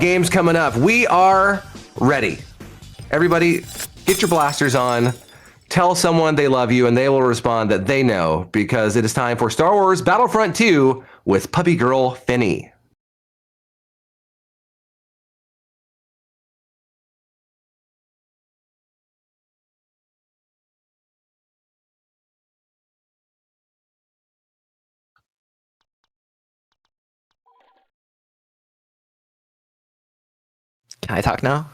games coming up. We are ready. Everybody, get your blasters on. Tell someone they love you, and they will respond that they know, because it is time for Star Wars Battlefront 2 with Puppy Girl Finny. Can I talk now?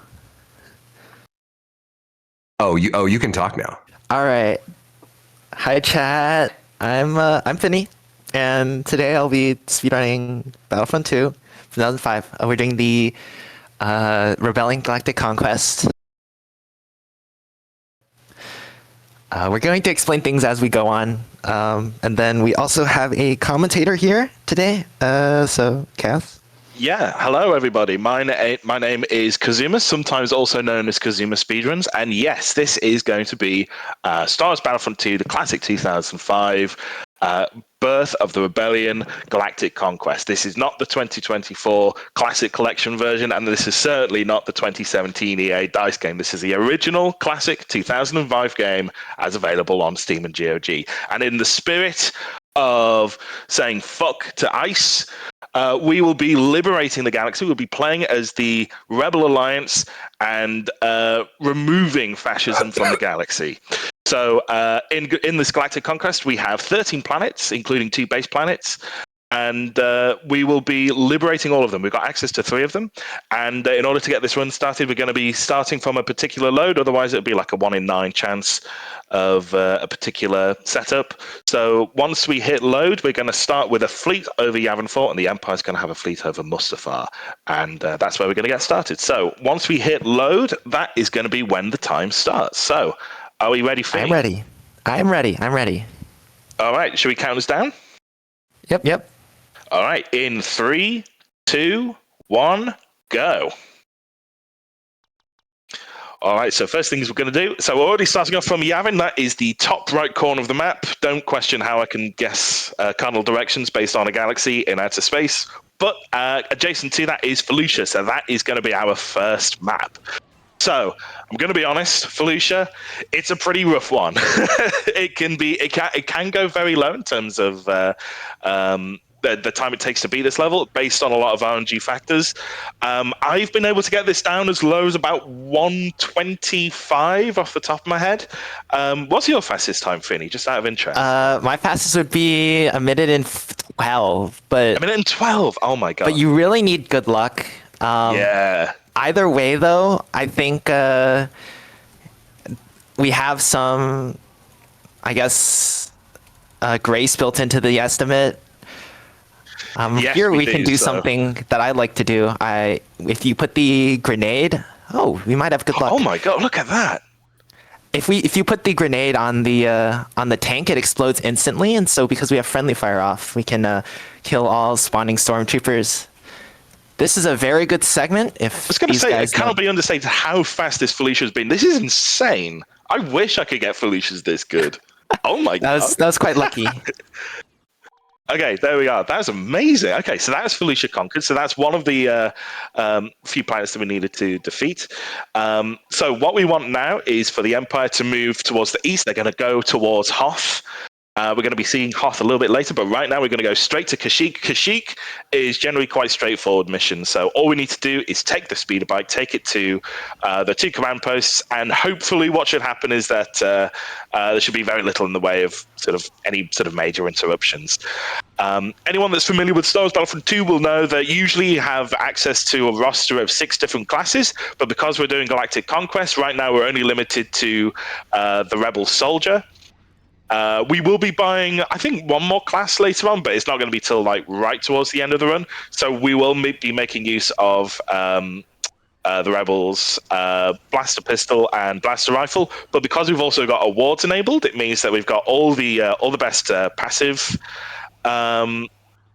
Oh, you can talk now. All right. Hi, chat. I'm Finny, and today I'll be speedrunning Battlefront 2, 2005. We're doing the Rebelling Galactic Conquest. We're going to explain things as we go on, and then we also have a commentator here today. So, Cass. Yeah, hello everybody. My name is Kazuma, sometimes also known as Kazuma Speedruns, and yes, this is going to be Star Wars Battlefront 2, the classic 2005 Birth of the Rebellion Galactic Conquest. This is not the 2024 Classic Collection version, and this is certainly not the 2017 EA DICE game. This is the original classic 2005 game as available on Steam and GOG. And in the spirit of saying fuck to ICE, we will be liberating the galaxy. We'll be playing as the Rebel Alliance and removing fascism from the galaxy. So in this Galactic Conquest, we have 13 planets, including 2 base planets, and we will be liberating all of them. We've got access to 3 of them, and in order to get this run started, we're going to be starting from a particular load. Otherwise, it'll be like a 1 in 9 chance of a particular setup. So once we hit load, we're going to start with a fleet over Yavin Fort, and the Empire's going to have a fleet over Mustafar, and that's where we're going to get started. So once we hit load, that is going to be when the time starts. So are we ready, Finny? I'm ready. I'm ready. All right, should we count us down? Yep. All right, in 3, 2, 1, go. All right, so first things we're going to do. So we're already starting off from Yavin. That is the top right corner of the map. Don't question how I can guess cardinal directions based on a galaxy in outer space. But adjacent to that is Felucia, so that is going to be our first map. So I'm going to be honest, Felucia, it's a pretty rough one. It can go very low in terms of the time it takes to beat this level, based on a lot of RNG factors. I've been able to get this down as low as about 125 off the top of my head. What's your fastest time, Finny? Just out of interest. My fastest would be a minute and 12, but a minute and 12. Oh my god! But you really need good luck. Yeah. Either way, though, I think we have some, I guess, grace built into the estimate. Yes, here we can do something that I like to do. If you put the grenade, we might have good luck. Oh my god! Look at that. If you put the grenade on the tank, it explodes instantly, and so because we have friendly fire off, we can kill all spawning stormtroopers. This is a very good segment. I was going to say, it cannot be understated how fast this Felicia's been. This is insane. I wish I could get Felicia's this good. Oh my god. That was quite lucky. Okay, there we are. That's amazing. Okay, so that's Felicia conquered. So that's one of the few planets that we needed to defeat. So what we want now is for the Empire to move towards the east. They're going to go towards Hoth. We're going to be seeing Hoth a little bit later, but right now we're going to go straight to Kashyyyk. Kashyyyk is generally quite straightforward mission, so all we need to do is take the speeder bike, take it to the 2 command posts, and hopefully what should happen is that there should be very little in the way of any sort of major interruptions. Anyone that's familiar with Star Wars Battlefront 2 will know that usually you have access to a roster of 6 different classes, but because we're doing Galactic Conquest, right now we're only limited to the Rebel Soldier. We will be buying, I think, one more class later on, but it's not going to be till right towards the end of the run. So we will be making use of the Rebels blaster pistol and blaster rifle. But because we've also got awards enabled, it means that we've got all the best passive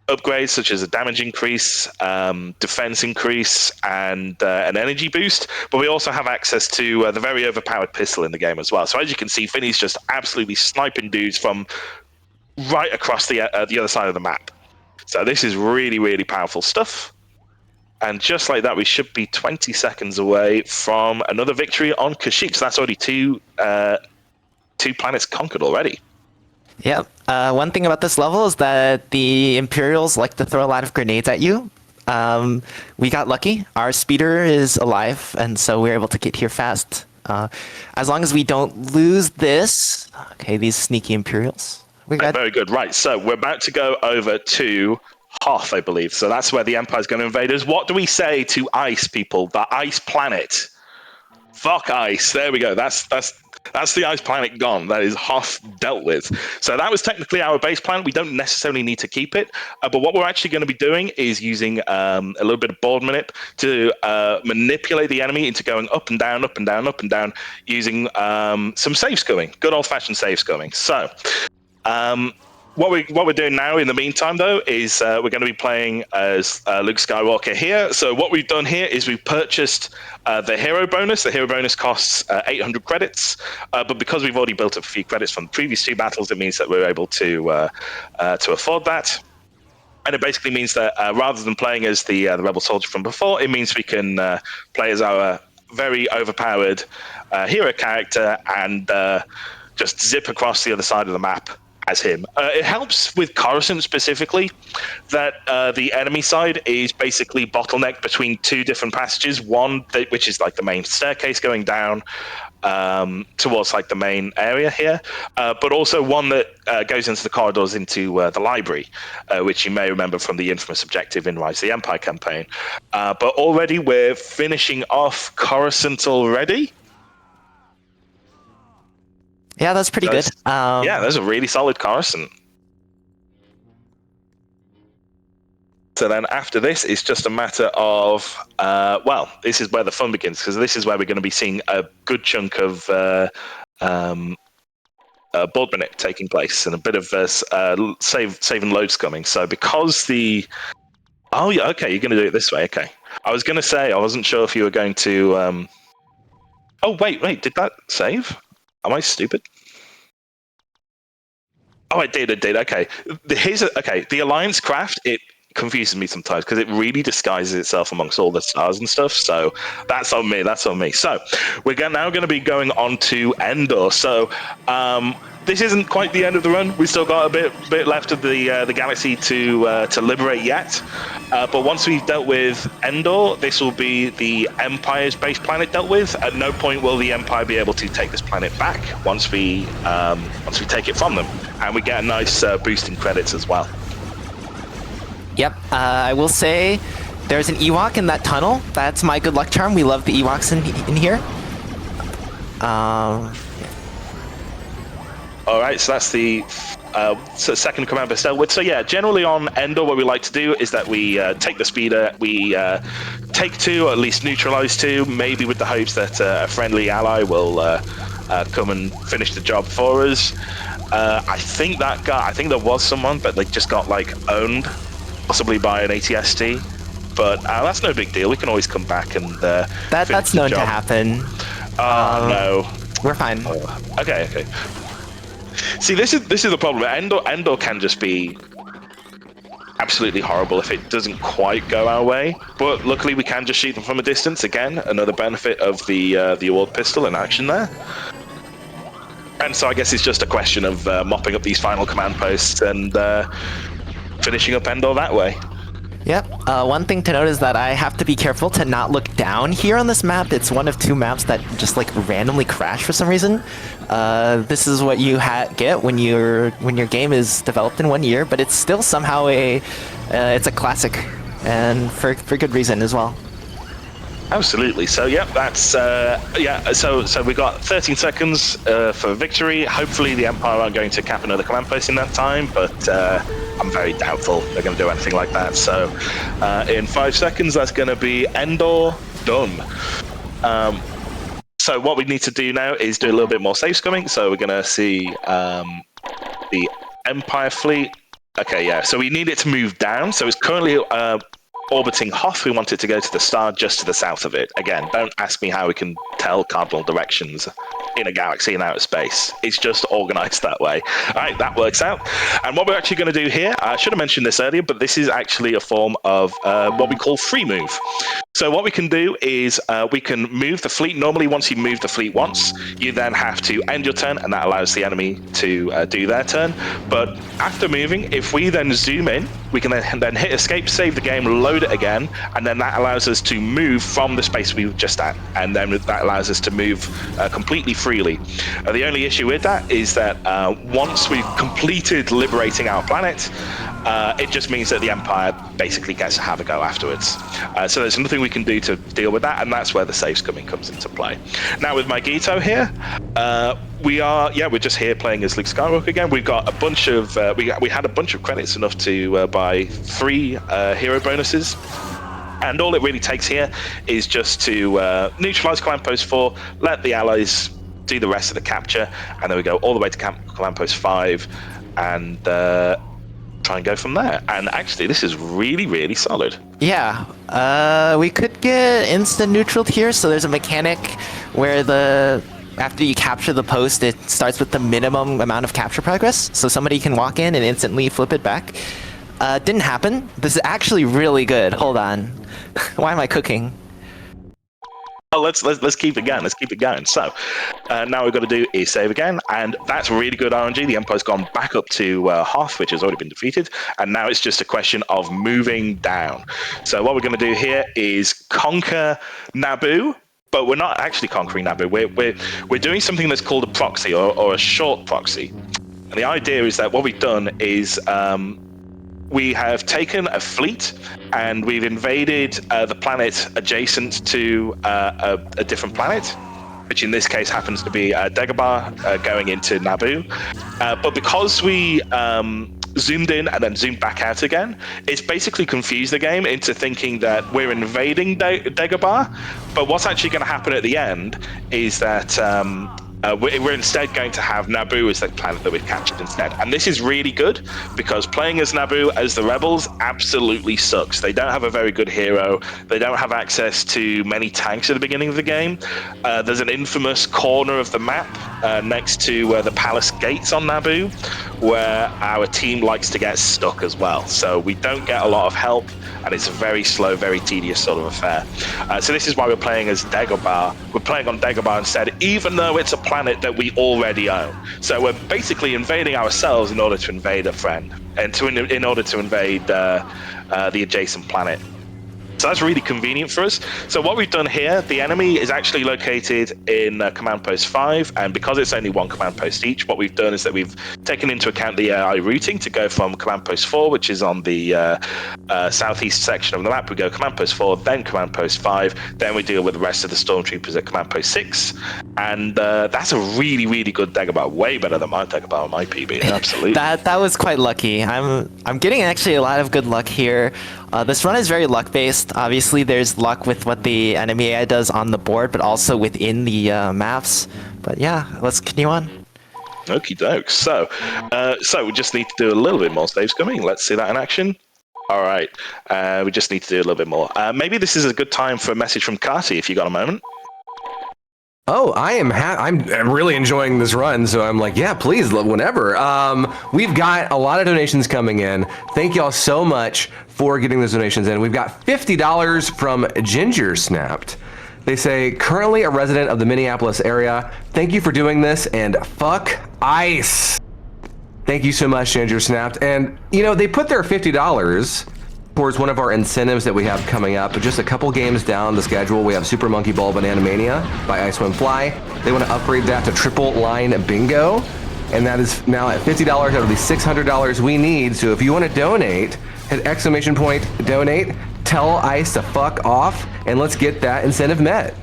upgrades, such as a damage increase, defense increase, and an energy boost. But we also have access to the very overpowered pistol in the game as well. So as you can see, Finny's just absolutely sniping dudes from right across the other side of the map. So this is really, really powerful stuff. And just like that, we should be 20 seconds away from another victory on Kashyyyk. So that's already two planets conquered already. Yep. One thing about this level is that the Imperials like to throw a lot of grenades at you. We got lucky. Our speeder is alive, and so we're able to get here fast. As long as we don't lose this. Okay, these sneaky Imperials. We got... Very good. Right, so we're about to go over to Hoth, I believe. So that's where the Empire's going to invade us. What do we say to Ice, people? The Ice planet. Fuck Ice. There we go. That's the Ice planet gone. That is Hoth dealt with. So that was technically our base plan. We don't necessarily need to keep it. But what we're actually going to be doing is using a little bit of board manip to manipulate the enemy into going up and down, up and down, up and down, using some save scumming. Good old-fashioned save scumming. So... what we're doing now in the meantime, though, is we're going to be playing as Luke Skywalker here. So what we've done here is we've purchased the hero bonus. The hero bonus costs 800 credits, but because we've already built up a few credits from the previous two battles, it means that we're able to afford that. And it basically means that rather than playing as the rebel soldier from before, it means we can play as our very overpowered hero character and just zip across the other side of the map as him. It helps with Coruscant specifically that the enemy side is basically bottlenecked between two different passages. One which is like the main staircase going down towards like the main area here, but also one that goes into the corridors into the library, which you may remember from the infamous objective in Rise of the Empire campaign. But already we're finishing off Coruscant already. Yeah, that's pretty good. Yeah, that's a really solid Coruscant. So then after this, it's just a matter of, well, this is where the fun begins, because this is where we're going to be seeing a good chunk of board manip taking place and a bit of save and load scumming. So because the... Oh, yeah, okay, you're going to do it this way, okay. I was going to say, I wasn't sure if you were going to... Oh, wait, did that save? Am I stupid? Oh, I did. Okay. The Alliance craft, it confuses me sometimes because it really disguises itself amongst all the stars and stuff. So that's on me. So we're now going to be going on to Endor. So this isn't quite the end of the run. We've still got a bit left of the galaxy to liberate yet. But once we've dealt with Endor, this will be the Empire's base planet dealt with. At no point will the Empire be able to take this planet back once we take it from them, and we get a nice boost in credits as well. Yep, I will say there's an Ewok in that tunnel. That's my good luck charm. We love the Ewoks in here. All right, so that's the second command base dealt with. So yeah, generally on Endor, what we like to do is that we take the speeder, we take two, or at least neutralize two, maybe with the hopes that a friendly ally will come and finish the job for us. I think there was someone, but they just got like owned, possibly by an ATST. But that's no big deal. We can always come back and that's known to happen. No, we're fine. Okay. See, this is the problem. Endor can just be absolutely horrible if it doesn't quite go our way. But luckily, we can just shoot them from a distance. Again, another benefit of the award pistol in action there. And so I guess it's just a question of mopping up these final command posts and finishing up Endor that way. Yep. One thing to note is that I have to be careful to not look down here on this map. It's one of two maps that just like randomly crash for some reason. This is what you get when your game is developed in 1 year, but it's still somehow it's a classic, and for good reason as well. Absolutely. So yeah, that's So we got 13 seconds for victory. Hopefully, the Empire aren't going to cap another command post in that time, but I'm very doubtful they're going to do anything like that. So in 5 seconds, that's going to be Endor done. So what we need to do now is do a little bit more save scumming. So we're going to see the Empire fleet. Okay, yeah. So we need it to move down. So it's currently orbiting Hoth, we want it to go to the star just to the south of it. Again, don't ask me how we can tell cardinal directions in a galaxy in outer space. It's just organized that way. All right, that works out. And what we're actually going to do here, I should have mentioned this earlier, but this is actually a form of what we call free move. So what we can do is we can move the fleet. Normally, once you move the fleet once, you then have to end your turn, and that allows the enemy to do their turn. But after moving, if we then zoom in, we can then hit escape, save the game, load it again, and then that allows us to move from the space we were just at, and then that allows us to move completely freely. The only issue with that is that once we've completed liberating our planet, it just means that the Empire basically gets to have a go afterwards. So there's nothing we can do to deal with that, and that's where the save scumming comes into play. Now with Magito here, we're just here playing as Luke Skywalker again. We've got a bunch of we had a bunch of credits, enough to buy 3 hero bonuses. And all it really takes here is just to neutralize Command Post 4, let the allies do the rest of the capture, and then we go all the way to Command Post 5 and try and go from there. And actually, this is really, really solid. Yeah, we could get instant neutral here. So there's a mechanic where after you capture the post, it starts with the minimum amount of capture progress. So somebody can walk in and instantly flip it back. Didn't happen. This is actually really good. Hold on. Why am I cooking? Oh, let's keep it going. Let's keep it going. So now we've got to do is save again, and that's really good RNG. The Empire's gone back up to Hoth, which has already been defeated, and now it's just a question of moving down. So what we're going to do here is conquer Naboo, but we're not actually conquering Naboo. We're doing something that's called a proxy or a short proxy, and the idea is that what we've done is we have taken a fleet and we've invaded the planet adjacent to a different planet, which in this case happens to be Dagobah going into Naboo. But because we zoomed in and then zoomed back out again, it's basically confused the game into thinking that we're invading Dagobah. But what's actually going to happen at the end is that we're instead going to have Naboo as the planet that we've captured instead. And this is really good because playing as Naboo as the rebels absolutely sucks. They don't have a very good hero. They don't have access to many tanks at the beginning of the game. There's an infamous corner of the map next to the palace gates on Naboo where our team likes to get stuck as well. So we don't get a lot of help, and it's a very slow, very tedious sort of affair. So this is why we're playing as Dagobah. We're playing on Dagobah instead, even though it's a planet that we already own. So we're basically invading ourselves in order to invade a friend, and in order to invade the adjacent planet. So that's really convenient for us. So what we've done here, the enemy is actually located in Command Post 5, and because it's only one command post each, what we've done is that we've taken into account the AI routing to go from Command Post 4, which is on the southeast section of the map. We go Command Post 4, then Command Post 5, then we deal with the rest of the stormtroopers at Command Post 6, and that's a really, really good Dagobah, way better than my Dagobah on my PB, absolutely. that was quite lucky. I'm getting actually a lot of good luck here. This run is very luck-based. Obviously, there's luck with what the enemy AI does on the board, but also within the maps. But yeah, let's continue on. Okie doke. So we just need to do a little bit more save scumming. Let's see that in action. All right. We just need to do a little bit more. Maybe this is a good time for a message from Kati, if you got a moment. Oh, I'm really enjoying this run, so I'm like, yeah, please, whenever. We've got a lot of donations coming in. Thank y'all so much for getting those donations in. We've got $50 from Ginger Snapped. They say, currently a resident of the Minneapolis area. Thank you for doing this, and fuck ICE. Thank you so much, Ginger Snapped. And, you know, they put their $50 towards one of our incentives that we have coming up. Just a couple games down the schedule, we have Super Monkey Ball Banana Mania by Ice Swim Fly. They want to upgrade that to triple line bingo, and that is now at $50 out of the $600 we need. So if you want to donate, hit ! Donate, tell ICE to fuck off, and let's get that incentive met.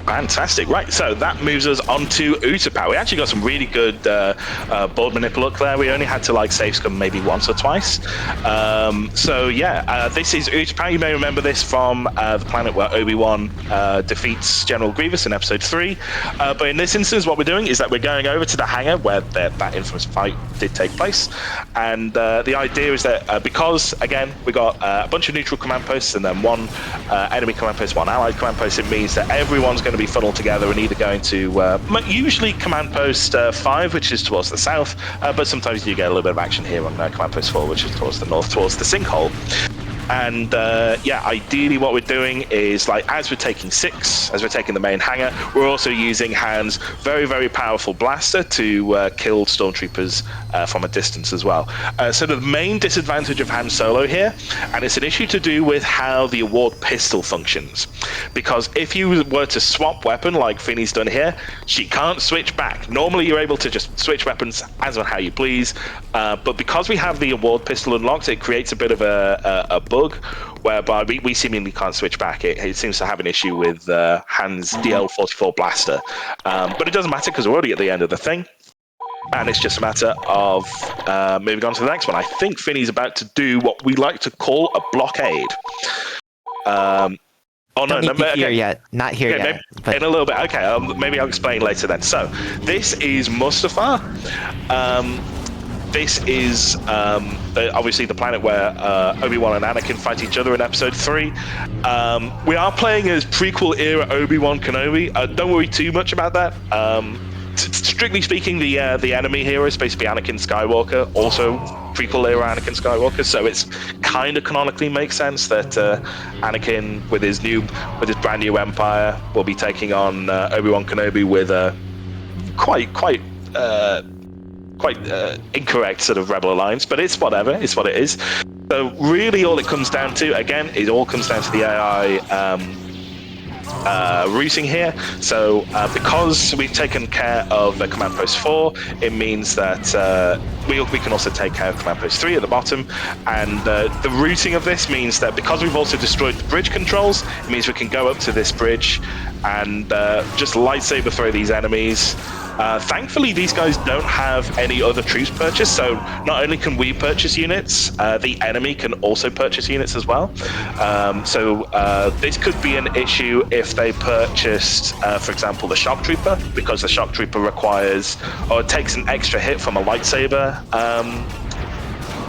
Fantastic. Right, so that moves us on to Utapau. We actually got some really good board manip luck there. We only had to like save scum maybe once or twice. So yeah, this is Utapau. You may remember this from the planet where Obi-Wan defeats General Grievous in episode 3. But in this instance, what we're doing is that we're going over to the hangar where that infamous fight did take place. And the idea is that because, again, we got a bunch of neutral command posts and then one enemy command post, one allied command post, it means that everyone's going to be funneled together and either going to usually command post 5, which is towards the south, but sometimes you get a little bit of action here on command post 4, which is towards the north, towards the sinkhole. And yeah, ideally what we're doing is, like, as we're taking 6, as we're taking the main hangar, we're also using Han's very, very powerful blaster to kill stormtroopers from a distance as well. So the main disadvantage of Han Solo here, and it's an issue to do with how the award pistol functions, because if you were to swap weapon like Finny's done here, she can't switch back. Normally you're able to just switch weapons as on how you please, but because we have the award pistol unlocked, it creates a bit of a bug whereby we seemingly can't switch back. It seems to have an issue with Han's DL-44 blaster, but it doesn't matter because we're already at the end of the thing, and it's just a matter of moving on to the next one. I think Finny's about to do what we like to call a blockade. Oh no, here yet. Not here yet. Maybe, but... in a little bit. Okay, maybe I'll explain later then. So this is Mustafar. This is obviously the planet where Obi-Wan and Anakin fight each other in episode 3. We are playing as prequel-era Obi-Wan Kenobi. Don't worry too much about that. Strictly speaking, the enemy here is basically Anakin Skywalker, also prequel-era Anakin Skywalker, so it's kind of canonically makes sense that Anakin, with his brand new empire, will be taking on Obi-Wan Kenobi with a quite incorrect sort of rebel alliance, but it's whatever, it's what it is. So really all it comes down to, again, it all comes down to the AI routing here. So because we've taken care of the command post 4, it means that we can also take care of command post 3 at the bottom, and the routing of this means that because we've also destroyed the bridge controls, it means we can go up to this bridge and just lightsaber throw these enemies. Thankfully, these guys don't have any other troops purchased, so not only can we purchase units, the enemy can also purchase units as well. So this could be an issue if they purchased, for example, the shock trooper, because the shock trooper requires, or it takes an extra hit from a lightsaber,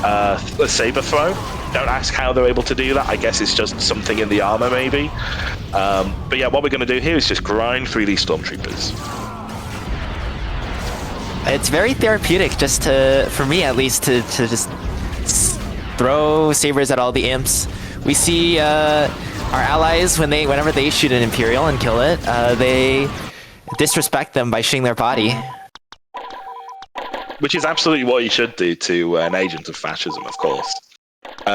a saber throw. Don't ask how they're able to do that. I guess it's just something in the armor, maybe. But yeah, what we're going to do here is just grind through these stormtroopers. It's very therapeutic, just for me at least, to just throw sabers at all the imps. We see our allies, whenever they shoot an Imperial and kill it, they disrespect them by shooting their body. Which is absolutely what you should do to an agent of fascism, of course.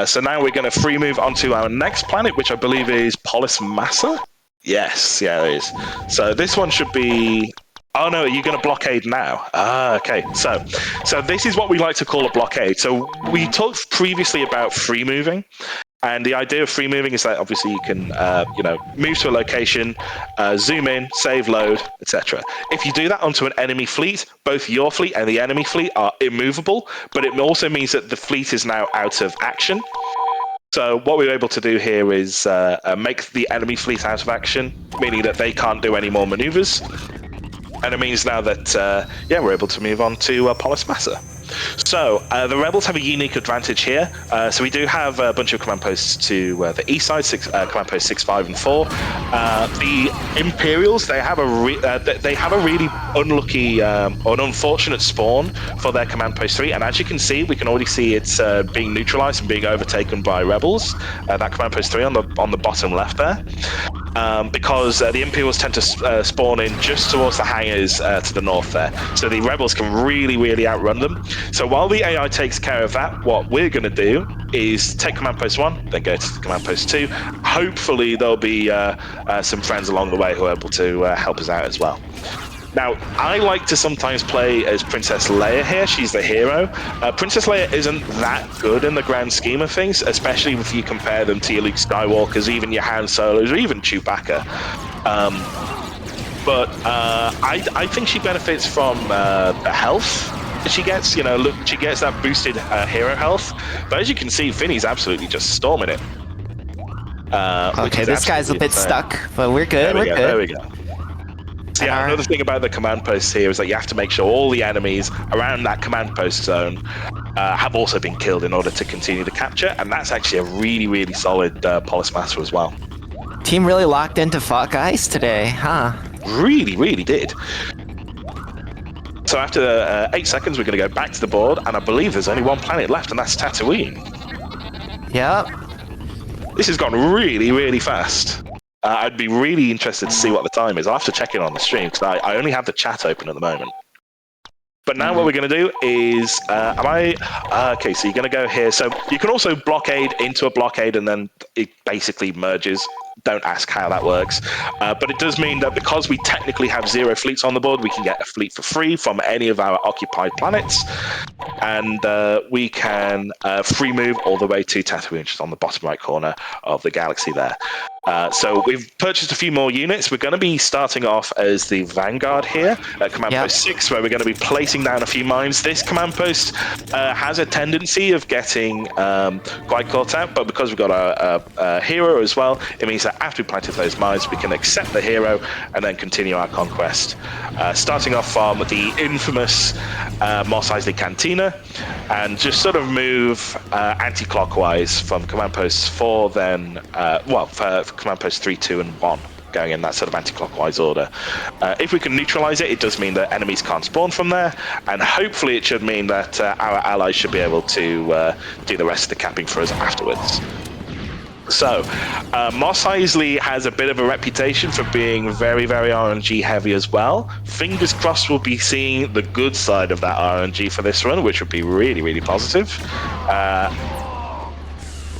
So now we're going to free move onto our next planet, which I believe is Polis Massa? Yes, yeah, it is. So this one should be... Oh no, are you going to blockade now? Ah, okay. So this is what we like to call a blockade. So we talked previously about free moving, and the idea of free moving is that obviously you can, move to a location, zoom in, save load, etc. If you do that onto an enemy fleet, both your fleet and the enemy fleet are immovable, but it also means that the fleet is now out of action. So what we're able to do here is make the enemy fleet out of action, meaning that they can't do any more maneuvers. And it means now that, we're able to move on to Polis Massa. So the Rebels have a unique advantage here. So we do have a bunch of command posts to the east side, command posts 6, 5, and 4. The Imperials, they have a really unlucky or an unfortunate spawn for their command post 3. And as you can see, we can already see it's being neutralized and being overtaken by Rebels. That command post 3 on the bottom left there. Because the Imperials tend to spawn in just towards the hangars to the north there. So the Rebels can really, really outrun them. So while the AI takes care of that, what we're going to do is take command post 1, then go to command post 2. Hopefully there'll be some friends along the way who are able to help us out as well. Now, I like to sometimes play as Princess Leia here. She's the hero. Princess Leia isn't that good in the grand scheme of things, especially if you compare them to your Luke Skywalkers, even your Han Solos, or even Chewbacca. but I think she benefits from the health that she gets. You know, look, she gets that boosted hero health. But as you can see, Finny's absolutely just storming it. Okay, this guy's a bit stuck, but we're good. We're good. There we go. So yeah, another thing about the command posts here is that you have to make sure all the enemies around that command post zone have also been killed in order to continue the capture, and that's actually a really, really solid Polis Master as well. Team really locked into Fuck Ice today, huh? Really, really did. So after 8 seconds, we're going to go back to the board, and I believe there's only one planet left, and that's Tatooine. Yep. This has gone really, really fast. I'd be really interested to see what the time is. I'll have to check in on the stream, because I only have the chat open at the moment. But now what we're going to do is, okay, so you're going to go here. So you can also blockade into a blockade, and then it basically merges. Don't ask how that works. But it does mean that because we technically have 0 fleets on the board, we can get a fleet for free from any of our occupied planets. And we can free move all the way to Tatooine, which is on the bottom right corner of the galaxy there. So we've purchased a few more units. We're going to be starting off as the Vanguard here at Command Post 6, where we're going to be placing down a few mines. This command post has a tendency of getting quite caught out, but because we've got a hero as well, it means that after we planted those mines, we can accept the hero and then continue our conquest. Starting off from the infamous Mos Eisley Cantina, and just sort of move anti-clockwise from Command Posts 4, then, for Command Posts 3, 2, and 1, going in that sort of anti-clockwise order. If we can neutralize it, it does mean that enemies can't spawn from there, and hopefully it should mean that our allies should be able to do the rest of the capping for us afterwards. So, Mos Eisley has a bit of a reputation for being very, very RNG heavy as well. Fingers crossed we'll be seeing the good side of that RNG for this run, which would be really, really positive.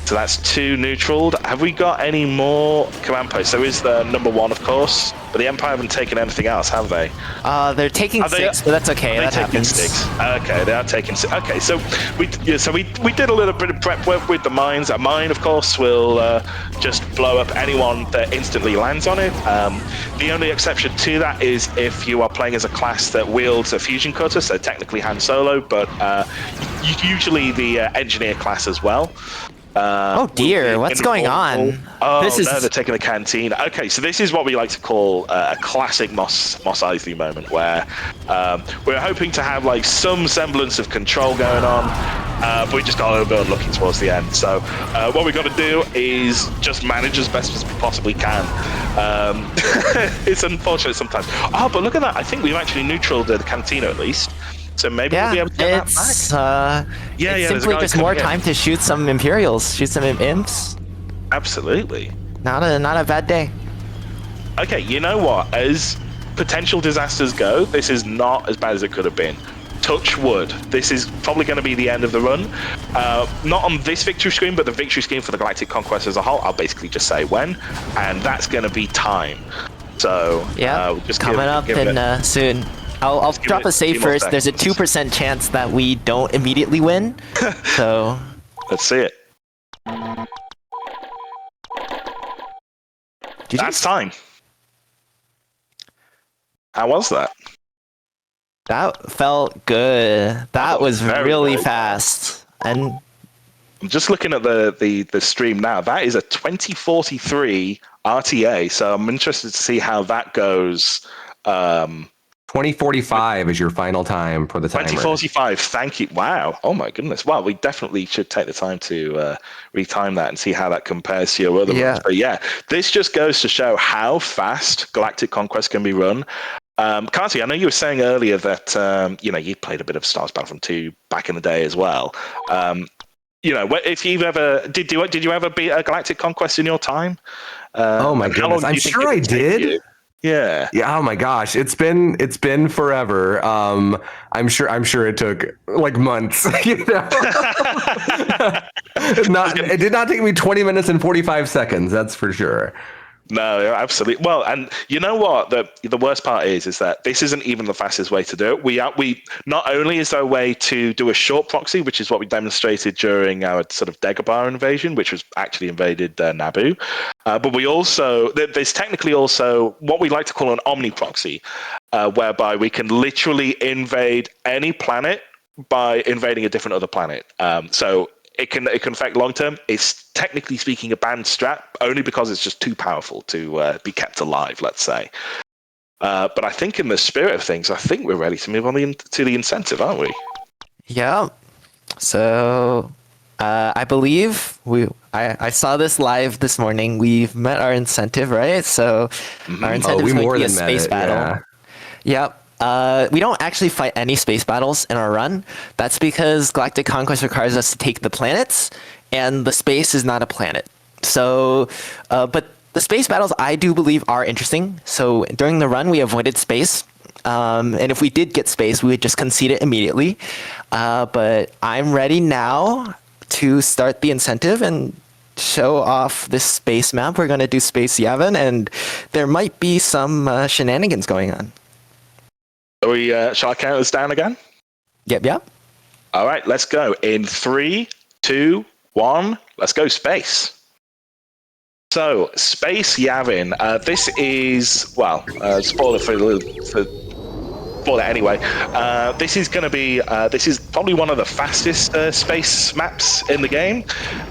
So that's 2 neutraled. Have we got any more command posts? There is the number 1, of course, but the Empire haven't taken anything else, have they? They're taking 6, but that's okay. That happens. 6. Okay, they are taking 6. Okay, so we did a little bit of prep work with the mines. A mine, of course, will just blow up anyone that instantly lands on it. The only exception to that is if you are playing as a class that wields a fusion cutter, so technically Han Solo, but usually the engineer class as well. Oh dear, what's going on? Oh, they're taking the canteen. Okay, so this is what we like to call a classic Mos Eisley moment, where we're hoping to have like some semblance of control going on, but we just got a little bit unlucky towards the end. So what we got to do is just manage as best as we possibly can. It's unfortunate sometimes. Oh, but look at that! I think we've actually neutraled the cantina at least. So maybe we'll be able to get that back. It's simply just more time to shoot some Imperials, shoot some imps. Absolutely. Not a bad day. Okay, you know what? As potential disasters go, this is not as bad as it could have been. Touch wood. This is probably going to be the end of the run. Not on this victory screen, but the victory screen for the Galactic Conquest as a whole. I'll basically just say when, and that's going to be time. So just coming up in soon. I'll drop a save first. There's a 2% chance that we don't immediately win. So let's see it. That's time. How was that? That felt good. That was really fast. And I'm just looking at the stream now. That is a 2043 RTA. So I'm interested to see how that goes. 2045 is your final time for the timer. 2045, thank you. Wow. Oh my goodness. Well, we definitely should take the time to retime that and see how that compares to your other ones. But yeah, this just goes to show how fast Galactic Conquest can be run. Carty, I know you were saying earlier that you played a bit of Star Wars Battlefront 2 back in the day as well. If you've ever did you ever beat a Galactic Conquest in your time? Oh my goodness, I'm sure I did. Yeah. Oh my gosh, it's been forever. I'm sure it took like months. It did not take me 20 minutes and 45 seconds. That's for sure. No, absolutely. Well, and you know what? The worst part is that this isn't even the fastest way to do it. We not only is there a way to do a short proxy, which is what we demonstrated during our sort of Dagobah invasion, which was actually invaded Naboo, but we also there's technically also what we like to call an omni proxy, whereby we can literally invade any planet by invading a different other planet. So it can affect long term. It's technically speaking a banned strat only because it's just too powerful to be kept alive, let's say. But I think in the spirit of things, I think we're ready to move on to the incentive, aren't we? Yeah. So I believe I saw this live this morning. We've met our incentive, right? So our incentive is going to be a space battle. Yeah. Yep. We don't actually fight any space battles in our run. That's because Galactic Conquest requires us to take the planets, and the space is not a planet. So, but the space battles I do believe are interesting. So during the run, we avoided space. And if we did get space, we would just concede it immediately. But I'm ready now to start the incentive and show off this space map. We're going to do Space Yavin, and there might be some shenanigans going on. Shall I count us down again? Yep. All right, let's go. In 3, 2, 1, let's go space. So, Space Yavin. This is, well, spoiler spoiler anyway. This is going to be, this is probably one of the fastest space maps in the game,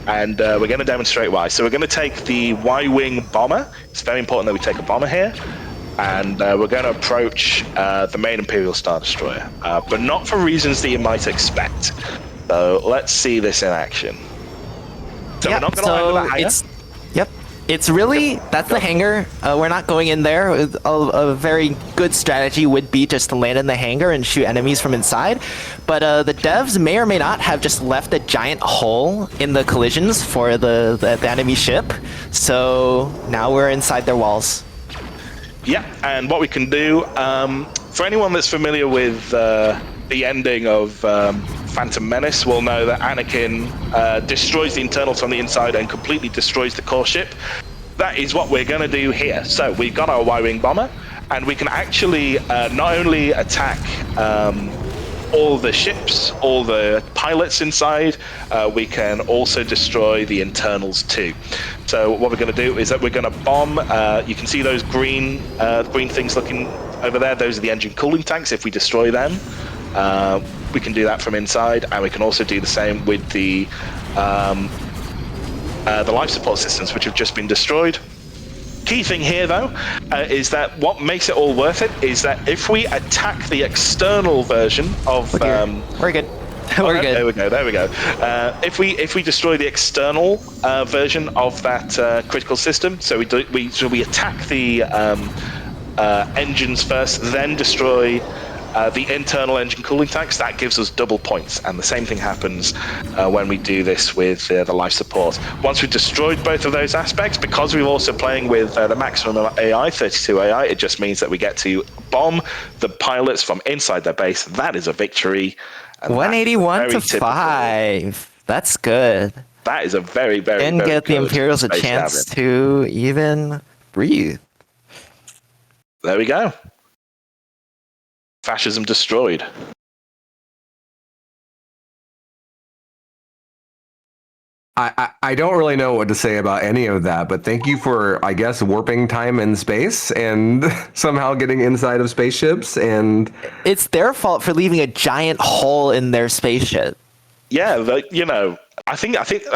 and we're going to demonstrate why. So we're going to take the Y-Wing bomber. It's very important that we take a bomber here. And we're going to approach the main Imperial Star Destroyer, but not for reasons that you might expect. So let's see this in action. So we're not going to land the hangar. It's really, that's the hangar. We're not going in there. A very good strategy would be just to land in the hangar and shoot enemies from inside. But the devs may or may not have just left a giant hole in the collisions for the enemy ship. So now we're inside their walls. Yeah, and what we can do, for anyone that's familiar with the ending of Phantom Menace will know that Anakin destroys the internals from the inside and completely destroys the core ship. That is what we're going to do here. So we've got our Y-Wing bomber, and we can actually not only attack all the ships, all the pilots inside, we can also destroy the internals too. So what we're going to do is that we're going to bomb, you can see those green things looking over there, those are the engine cooling tanks. If we destroy them, we can do that from inside, and we can also do the same with the life support systems, which have just been destroyed. Key thing here, though, is that what makes it all worth it is that if we attack the external version of... We're good. We're good. There we go. If we destroy the external version of that critical system, so we attack the engines first, then destroy the internal engine cooling tanks, that gives us double points. And the same thing happens when we do this with the life support. Once we've destroyed both of those aspects, because we're also playing with the maximum AI, 32 AI, it just means that we get to bomb the pilots from inside their base. That is a victory. 181 to 5. That's good. That is a very, very, and very get the Imperials a chance to even breathe. There we go. Fascism destroyed. I don't really know what to say about any of that, but thank you for, I guess, warping time and space and somehow getting inside of spaceships. And it's their fault for leaving a giant hole in their spaceship. Yeah, I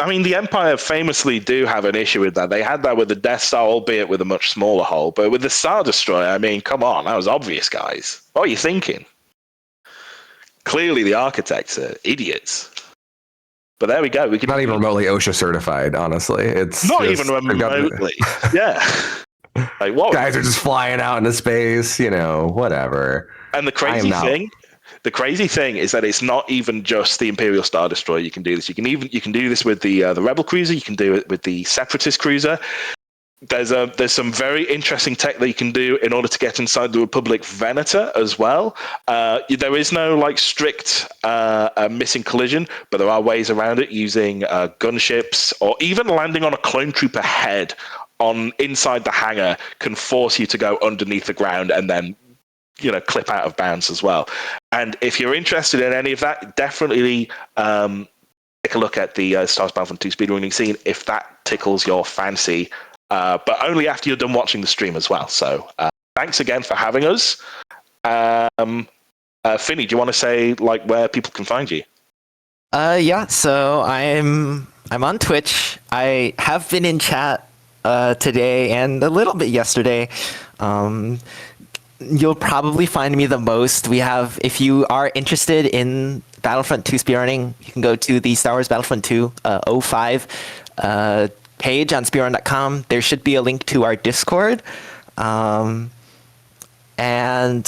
mean, the Empire famously do have an issue with that. They had that with the Death Star, albeit with a much smaller hole. But with the Star Destroyer, I mean, come on, that was obvious, guys. What are you thinking? Clearly, the architects are idiots. But there we go. We can not even remotely OSHA certified, honestly. It's not even remotely. Yeah. Like, what? Guys are just flying out into space, whatever. And the crazy thing is that it's not even just the Imperial Star Destroyer. You can do this. You can do this with the Rebel cruiser. You can do it with the Separatist cruiser. There's some very interesting tech that you can do in order to get inside the Republic Venator as well. There is no strict missing collision, but there are ways around it using gunships or even landing on a clone trooper head on inside the hangar can force you to go underneath the ground and then clip out of bounds as well. And if you're interested in any of that, definitely take a look at the Star Wars Battlefront 2 speedrunning scene if that tickles your fancy, but only after you're done watching the stream as well. So thanks again for having us. Finney, do you want to say where people can find you? Yeah, so I'm on Twitch. I have been in chat today and a little bit yesterday. You'll probably find me the most. If you are interested in Battlefront 2 speedrunning, you can go to the Star Wars Battlefront 2 05 page on speedrun.com. There should be a link to our Discord. And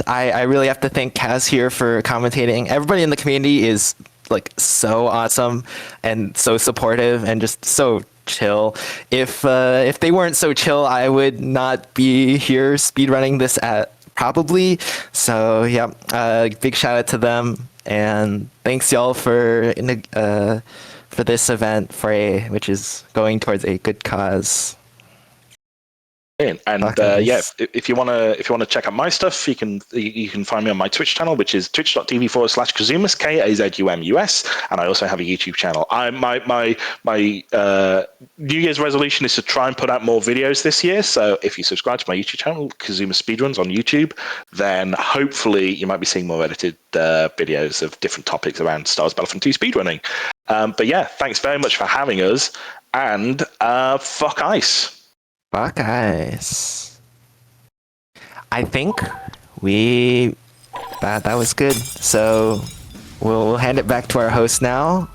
I really have to thank Kaz here for commentating. Everybody in the community is so awesome and so supportive and just so chill. If they weren't so chill, I would not be here speedrunning this probably. So yeah, big shout out to them, and thanks y'all for this event which is going towards a good cause. And if you want to check out my stuff, you can find me on my Twitch channel, which is twitch.tv/Kazumus, KAZUMUS, and I also have a YouTube channel. My New Year's resolution is to try and put out more videos this year. So if you subscribe to my YouTube channel, Kazumus Speedruns on YouTube, then hopefully you might be seeing more edited videos of different topics around Star Wars Battlefront 2 speedrunning. But yeah, thanks very much for having us, and fuck ICE. Fuck guys. I think that was good. So we'll hand it back to our host now.